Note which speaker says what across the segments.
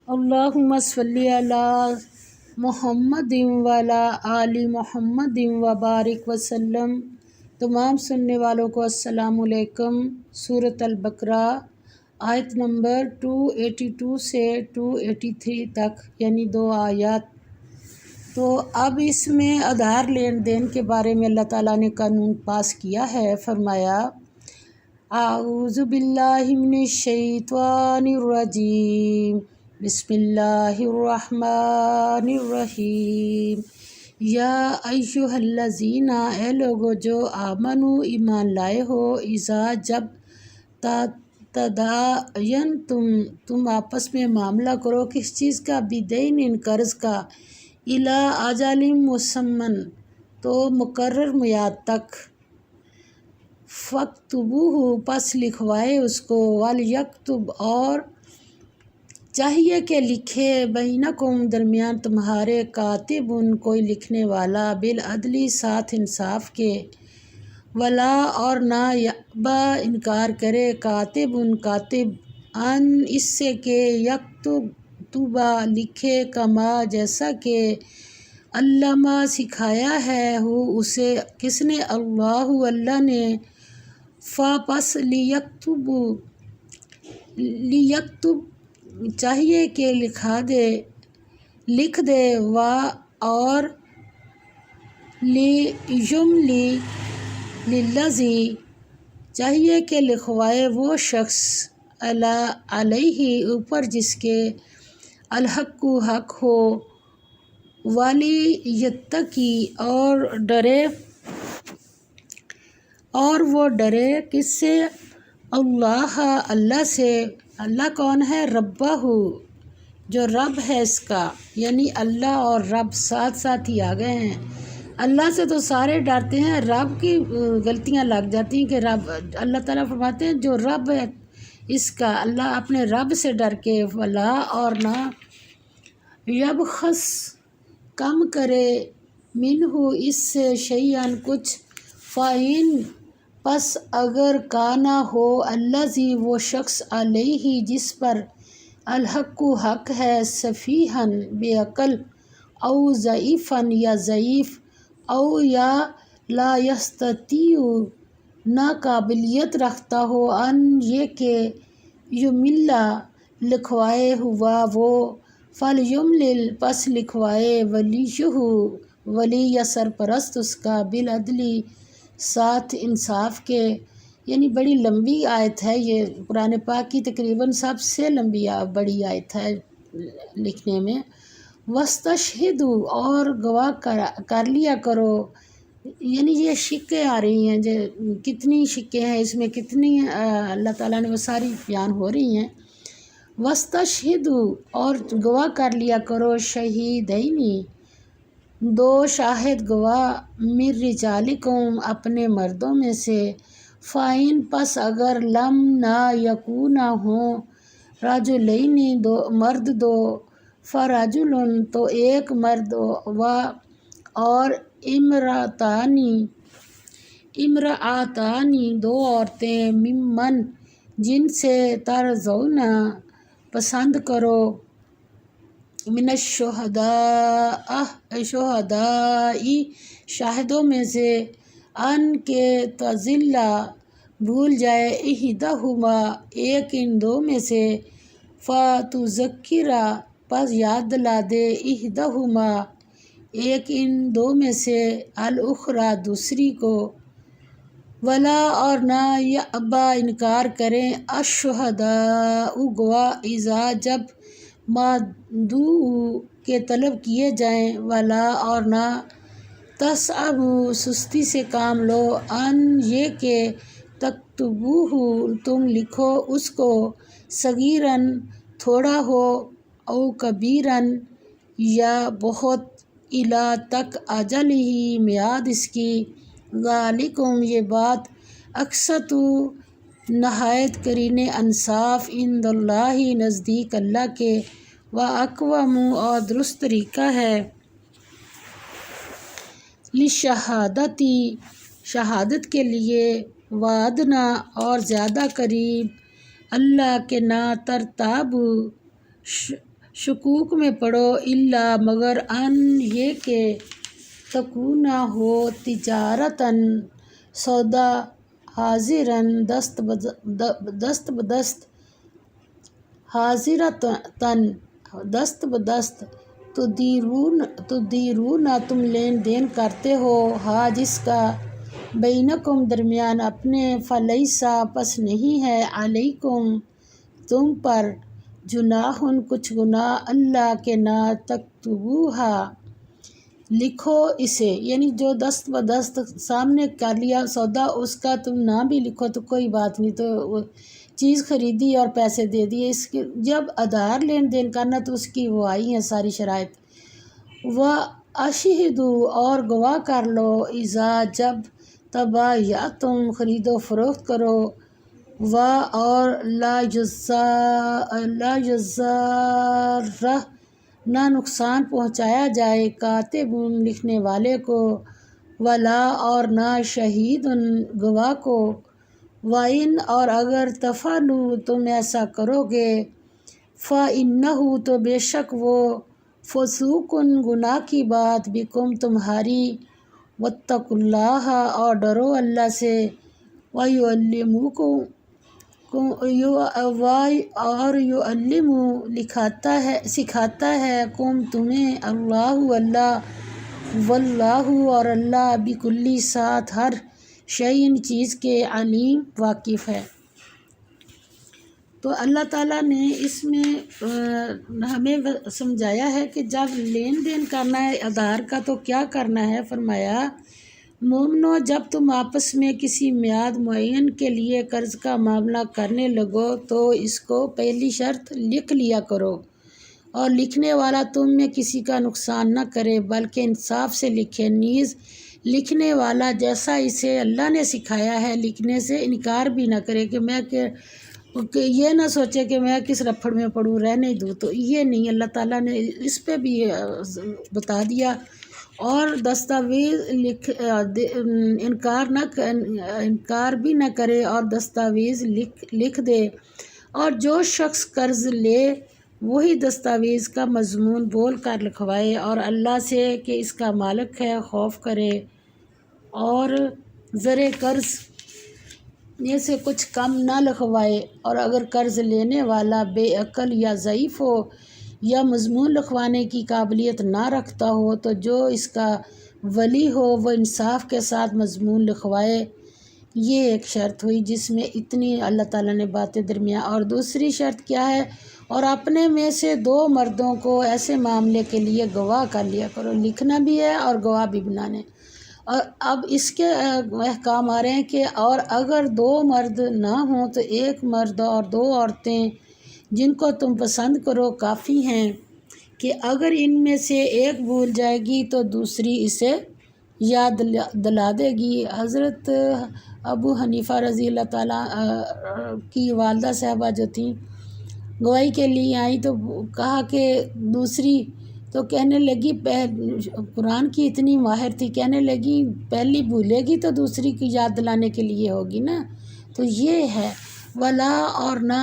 Speaker 1: اللہم صلی علی محمد وعلی آل محمد وبارک وسلم۔ تمام سننے والوں کو السلام علیکم۔ سورۃ البقرہ آیت نمبر 282 سے 283 تک، یعنی 2 آیات۔ تو اب اس میں آدھار لین دین کے بارے میں اللہ تعالیٰ نے قانون پاس کیا ہے۔ فرمایا اعوذ باللہ من الشیطان الرجیم، بسم اللہ الرحمن الرحیم۔ یا ایھا الذین، اے لوگو جو آمنو ایمان لائے ہو، اذا جب تداینتم تم آپس میں معاملہ کرو کس چیز کا، بدین قرض کا، الی اجل مسمى تو مقرر میعاد تک، فاکتبوہ پس لکھوائے اس کو، ولیکتب اور چاہیے کہ لکھے، بینکم درمیان تمہارے، کاتب کوئی لکھنے والا، بالعدل ساتھ انصاف کے، ولا اور نہ یأبی انکار کرے، کاتب ان اس سے کہ یکتب لکھے، کما جیسا کہ علمہ سکھایا ہے ہو اسے، کس نے، اللہ نے، پس لیکتب چاہیے کہ لکھ دے، اور لیملی للذی چاہیے کہ لکھوائے وہ شخص، علیہ اوپر جس کے، الحق حق ہو، ولیتقی اور وہ ڈرے، کس سے، اللہ سے۔ اللہ کون ہے، ربہ جو رب ہے اس کا، یعنی اللہ اور رب ساتھ ساتھ ہی آ گئے ہیں۔ اللہ سے تو سارے ڈرتے ہیں، رب کی غلطیاں لگ جاتی ہیں کہ رب، اللہ تعالیٰ فرماتے ہیں جو رب ہے اس کا، اللہ اپنے رب سے ڈر کے، ولا اور نہ، یبخس کم کرے، منہ اس سے، شیئن کچھ، فإن پس اگر کانا ہو، الذی وہ شخص، علیہ جس پر، الحق حق ہے، سفیہن بے عقل، او ضعیفن یا ضعیف، او یا لا یستطیع نہ قابلیت رکھتا ہو، ان یہ کہ یملا لکھوائے ہوا وہ، فلیملل پس لکھوائے، ولیہ ولی یا سرپرست اس کا، بالعدل ساتھ انصاف کے۔ یعنی بڑی لمبی آیت ہے یہ، قرآن پاک کی تقریباً سب سے لمبی بڑی آیت ہے لکھنے میں۔ واستشہدوا اور گواہ کر لیا کرو، یعنی یہ شکیں آ رہی ہیں، جو کتنی شکیں ہیں اس میں، کتنی اللہ تعالیٰ نے وہ ساری بیان ہو رہی ہیں۔ واستشہدوا اور گواہ کر لیا کرو، شہیدینی 2 شاہد گواہ، من رجالکم اپنے مردوں میں سے، فإن پس اگر لم نہ یکونا ہوں، رجلین مرد 2، فرجل تو ایک مرد، اور امرأتانی 2 عورتیں، ممن جن سے، ترضون پسند کرو، من الشہداء شاہدوں میں سے، ان کے تضل بھول جائے، احدہما ایک ان 2 میں سے، فتذکر پس یاد دلا دے، احدہما ایک ان 2 میں سے، الاخری دوسری کو، ولا اور نہ یأبی انکار کریں، الشہداء گواہ، اذا جب، ما دعوا کے طلب کیے جائیں، ولا اور نہ، تسأموا سستی سے کام لو، ان یہ کہ، تکتبوہ تم لکھو اس کو، صغیرن تھوڑا ہو، او کبیرن یا بہت، الی تک، اجلہ میعاد اس کی، ذالکم یہ بات، اقسط نہایت قرین انصاف، عند اللہ نزدیک اللہ کے، واقوم اور درست طریقہ ہے، للشہادۃ شہادت کے لیے، وادنا اور زیادہ قریب، اللہ کے، نہ ترتابوا شکوک میں پڑو، الا مگر ان یہ کہ تکونا ہو تجارتاً سودا، حاضراً دست بدست، حاضرتاً دست بدست، تدیرون تم لین دین کرتے ہو، ہاں جس کا بینکم درمیان اپنے، فلیسا پس نہیں ہے، علیکم تم پر، جناح کچھ گناہ، اللہ کے نہ تکتبوہا لکھو اسے، یعنی جو دست بدست سامنے کر لیا سودا اس کا تم نہ بھی لکھو تو کوئی بات نہیں، تو چیز خریدی اور پیسے دے دیے، اس کے جب ادھار لین دین کرنا تو اس کی وہ آئی ہیں ساری شرائط۔ وَأَشْهِدُوا اور گواہ کر لو، اذا جب تبایعتم خرید و فروخت کرو، اور لا یضارہ نہ نقصان پہنچایا جائے، کاتب لکھنے والے کو، ولا اور نہ شہید گواہ کو، وَإِنْ اور اگر تفعلوا تم ایسا کرو گے، فَإِنَّهُ تو بے شک وہ، فسوق گناہ کی بات، بکم تمہاری، واتقوا اللہ اور ڈرو اللہ سے، وَيُعَلِّمُكُمْ اور یعلم سکھاتا ہے، کم تمہیں، اللہ اللہ، واللہ اور اللہ، بکل ساتھ ہر شیء چیز کے، علیم واقف ہے۔ تو اللہ تعالیٰ نے اس میں ہمیں سمجھایا ہے کہ جب لین دین کرنا ہے آدھار کا تو کیا کرنا ہے۔ فرمایا مومنو جب تم آپس میں کسی میعاد معین کے لیے قرض کا معاملہ کرنے لگو تو اس کو پہلی شرط لکھ لیا کرو، اور لکھنے والا تم میں کسی کا نقصان نہ کرے بلکہ انصاف سے لکھے، نیز لکھنے والا جیسا اسے اللہ نے سکھایا ہے لکھنے سے انکار بھی نہ کرے، کہ یہ نہ سوچے کہ میں کس رپھڑ میں پڑوں، رہنے دوں، تو یہ نہیں، اللہ تعالیٰ نے اس پہ بھی بتا دیا۔ اور دستاویز انکار بھی نہ کرے اور دستاویز لکھ دے، اور جو شخص قرض لے وہی دستاویز کا مضمون بول کر لکھوائے، اور اللہ سے کہ اس کا مالک ہے خوف کرے، اور زر قرض میں سے کچھ کم نہ لکھوائے، اور اگر قرض لینے والا بے عقل یا ضعیف ہو یا مضمون لکھوانے کی قابلیت نہ رکھتا ہو تو جو اس کا ولی ہو وہ انصاف کے ساتھ مضمون لکھوائے۔ یہ ایک شرط ہوئی جس میں اتنی اللہ تعالیٰ نے باتیں درمیان۔ اور دوسری شرط کیا ہے، اور اپنے میں سے 2 مردوں کو ایسے معاملے کے لیے گواہ کر لیا کرو، لکھنا بھی ہے اور گواہ بھی بنانے۔ اور اب اس کے احکام آ رہے ہیں کہ اور اگر 2 مرد نہ ہوں تو 1 مرد اور 2 عورتیں جن کو تم پسند کرو کافی ہیں، کہ اگر ان میں سے ایک بھول جائے گی تو دوسری اسے یاد دلا دے گی۔ حضرت ابو حنیفہ رضی اللہ تعالیٰ کی والدہ صاحبہ جو تھیں گواہی کے لیے آئیں تو کہا کہ دوسری تو کہنے لگی، قرآن کی اتنی ماہر تھی، کہنے لگی پہلی بھولے گی تو دوسری کی یاد دلانے کے لیے ہوگی نا، تو یہ ہے ولا اور نہ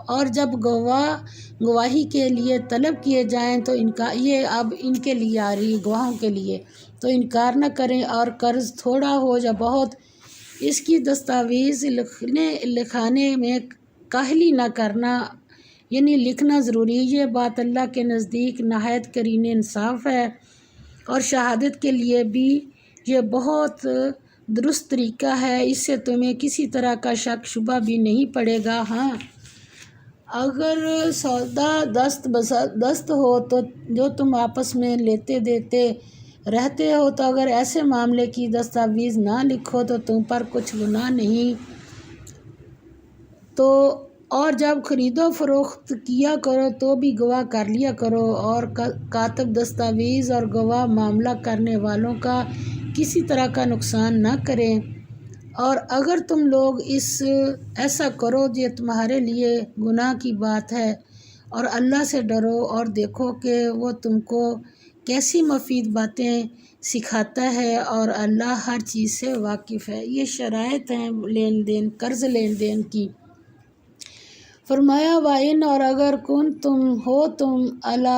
Speaker 1: اور جب گواہی کے لیے طلب کیے جائیں تو یہ اب ان کے لیے آ رہی ہے، گواہوں کے لیے، تو انکار نہ کریں، اور قرض تھوڑا ہو یا بہت اس کی دستاویز لکھانے میں کاہلی نہ کرنا، یعنی لکھنا ضروری ہے۔ یہ بات اللہ کے نزدیک نہایت قرین انصاف ہے، اور شہادت کے لیے بھی یہ بہت درست طریقہ ہے، اس سے تمہیں کسی طرح کا شک شبہ بھی نہیں پڑے گا۔ ہاں اگر سودا دست ہو تو جو تم آپس میں لیتے دیتے رہتے ہو، تو اگر ایسے معاملے کی دستاویز نہ لکھو تو تم پر کچھ گناہ نہیں، تو اور جب خرید و فروخت کیا کرو تو بھی گواہ کر لیا کرو، اور کاتب دستاویز اور گواہ معاملہ کرنے والوں کا کسی طرح کا نقصان نہ کریں، اور اگر تم لوگ ایسا کرو یہ تمہارے لیے گناہ کی بات ہے، اور اللہ سے ڈرو اور دیکھو کہ وہ تم کو کیسی مفید باتیں سکھاتا ہے، اور اللہ ہر چیز سے واقف ہے۔ یہ شرائط ہیں قرض لین دین کی۔ فرمایا وَإِنْ اور اگر تم ہو علی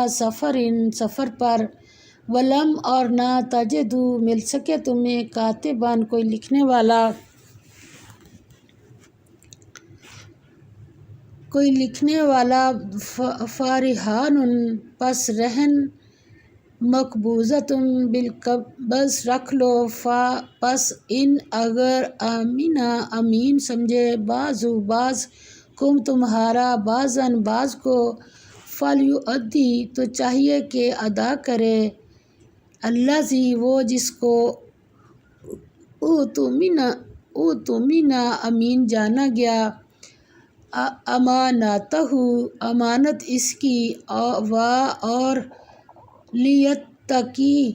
Speaker 1: سفر پر ولم اور نہ تجدو مل سکے تمہیں کاتبان کوئی لکھنے والا فارحان پس رہن مقبوضۃ بالقبض رکھ لو پس ان اگر امین سمجھے بعض کم تمہارا بعض کو فلیؤدی تو چاہیے کہ ادا کرے الذی وہ جس کو اؤتمن امین جانا گیا امانتہ امانت اس کی اور لیتقی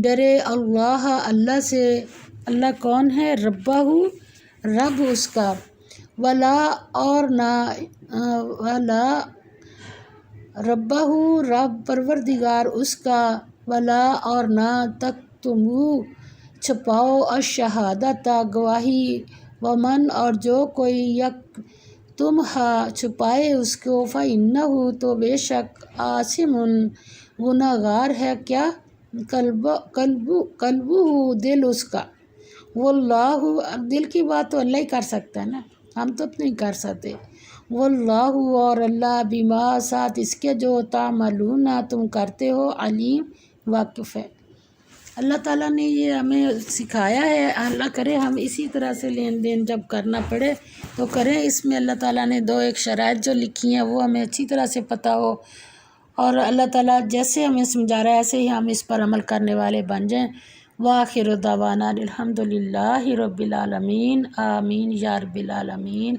Speaker 1: ڈرے اللہ سے اللہ کون ہے ربہ رب اس کا ولا اور نہ ربہ رب پروردگار اس کا ولا اور نہ تکتمو چھپاؤ الشہادۃ گواہی ومن اور جو کوئی یکتمھا چھپائے اس کو فإنہ تو بے شک آثم گنہگار ہے کیا قلبہ دل اس کا واللہ دل کی بات تو اللہ ہی کر سکتا ہے نا، ہم تو نہیں کر سکتے واللہ اور اللہ بما ساتھ اس کے جو تعملون تم کرتے ہو علیم واقف ہے۔ اللہ تعالیٰ نے یہ ہمیں سکھایا ہے، اللہ کرے ہم اسی طرح سے لین دین جب کرنا پڑے تو کریں۔ اس میں اللہ تعالیٰ نے ایک شرائط جو لکھی ہیں وہ ہمیں اچھی طرح سے پتہ ہو، اور اللہ تعالیٰ جیسے ہمیں سمجھا رہا ہے ایسے ہی ہم اس پر عمل کرنے والے بن جائیں۔ وآخر دعوانا الحمد للہ رب العالمین، آمین یا رب العالمین۔